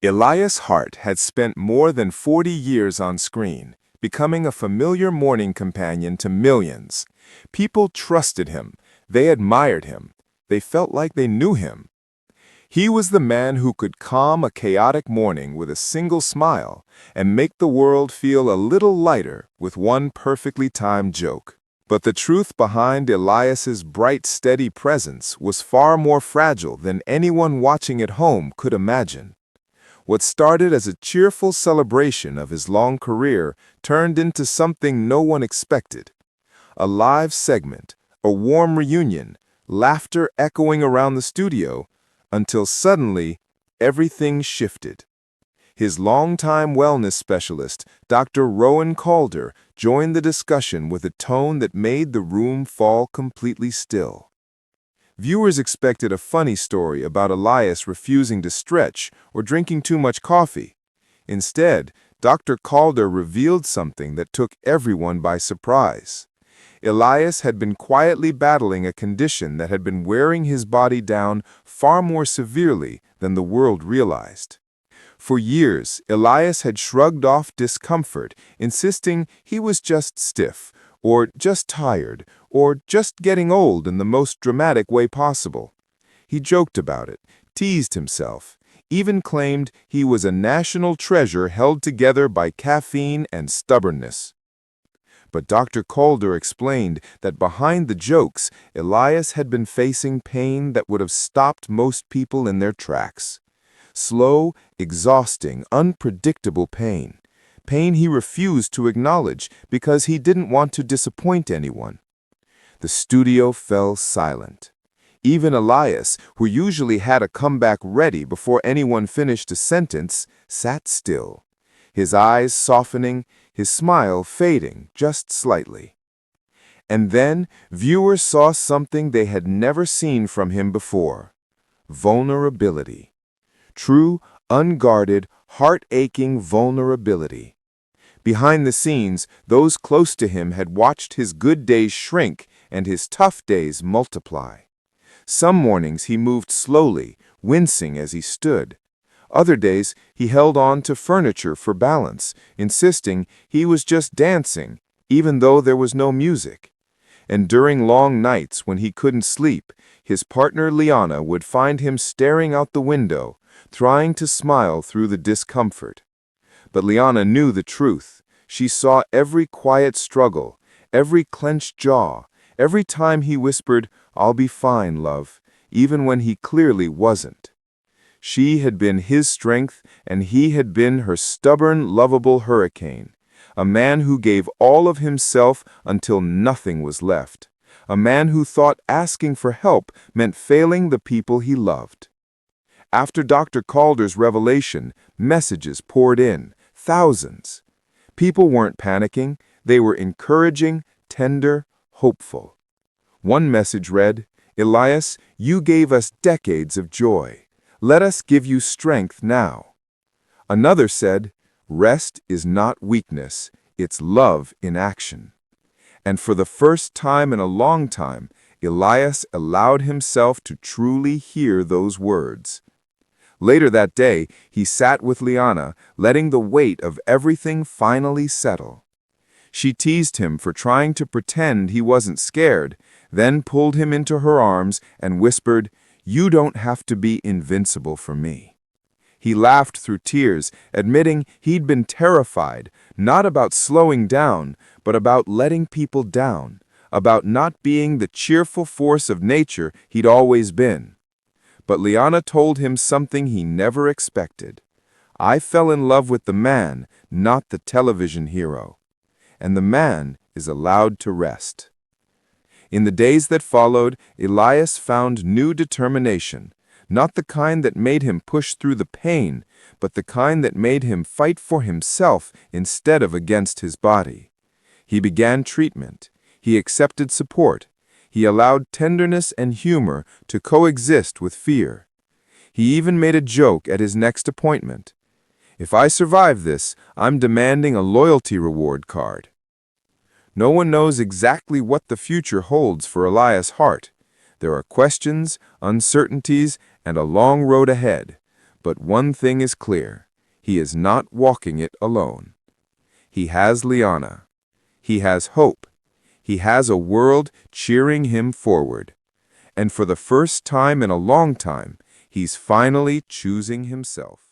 Elias Hart had spent more than 40 years on screen, becoming a familiar morning companion to millions. People trusted him, they admired him, they felt like they knew him. He was the man who could calm a chaotic morning with a single smile and make the world feel a little lighter with one perfectly timed joke. But the truth behind Elias's bright, steady presence was far more fragile than anyone watching at home could imagine. What started as a cheerful celebration of his long career turned into something no one expected. A live segment, a warm reunion, laughter echoing around the studio, until suddenly everything shifted. His longtime wellness specialist, Dr. Rowan Calder, joined the discussion with a tone that made the room fall completely still. Viewers expected a funny story about Elias refusing to stretch or drinking too much coffee. Instead, Dr. Calder revealed something that took everyone by surprise. Elias had been quietly battling a condition that had been wearing his body down far more severely than the world realized. For years, Elias had shrugged off discomfort, insisting he was just stiff, or just tired, or just getting old in the most dramatic way possible. He joked about it, teased himself, even claimed he was a national treasure held together by caffeine and stubbornness. But Dr. Calder explained that behind the jokes, Elias had been facing pain that would have stopped most people in their tracks. Slow, exhausting, unpredictable pain. Pain he refused to acknowledge because he didn't want to disappoint anyone. The studio fell silent. Even Elias, who usually had a comeback ready before anyone finished a sentence, sat still, his eyes softening, his smile fading just slightly. And then viewers saw something they had never seen from him before: vulnerability. True, unguarded, heart-aching vulnerability. Behind the scenes, those close to him had watched his good days shrink and his tough days multiply. Some mornings he moved slowly, wincing as he stood. Other days he held on to furniture for balance, insisting he was just dancing, even though there was no music. And during long nights when he couldn't sleep, his partner Liana would find him staring out the window, trying to smile through the discomfort. But Liana knew the truth. She saw every quiet struggle, every clenched jaw, every time he whispered, "I'll be fine, love," even when he clearly wasn't. She had been his strength, and he had been her stubborn, lovable hurricane. A man who gave all of himself until nothing was left. A man who thought asking for help meant failing the people he loved. After Dr. Calder's revelation, messages poured in, thousands. People weren't panicking, they were encouraging, tender, hopeful. One message read, "Elias, you gave us decades of joy. Let us give you strength now." Another said, "Rest is not weakness, it's love in action." And for the first time in a long time, Elias allowed himself to truly hear those words. Later that day, he sat with Liana, letting the weight of everything finally settle. She teased him for trying to pretend he wasn't scared, then pulled him into her arms and whispered, "You don't have to be invincible for me." He laughed through tears, admitting he'd been terrified, not about slowing down, but about letting people down, about not being the cheerful force of nature he'd always been. But Liana told him something he never expected. "I fell in love with the man, not the television hero. And the man is allowed to rest." In the days that followed, Elias found new determination, not the kind that made him push through the pain, but the kind that made him fight for himself instead of against his body. He began treatment. He accepted support. He allowed tenderness and humor to coexist with fear. He even made a joke at his next appointment. "If I survive this, I'm demanding a loyalty reward card." No one knows exactly what the future holds for Elias Hart. There are questions, uncertainties, and a long road ahead. But one thing is clear. He is not walking it alone. He has Liana. He has hope. He has a world cheering him forward. And for the first time in a long time, he's finally choosing himself.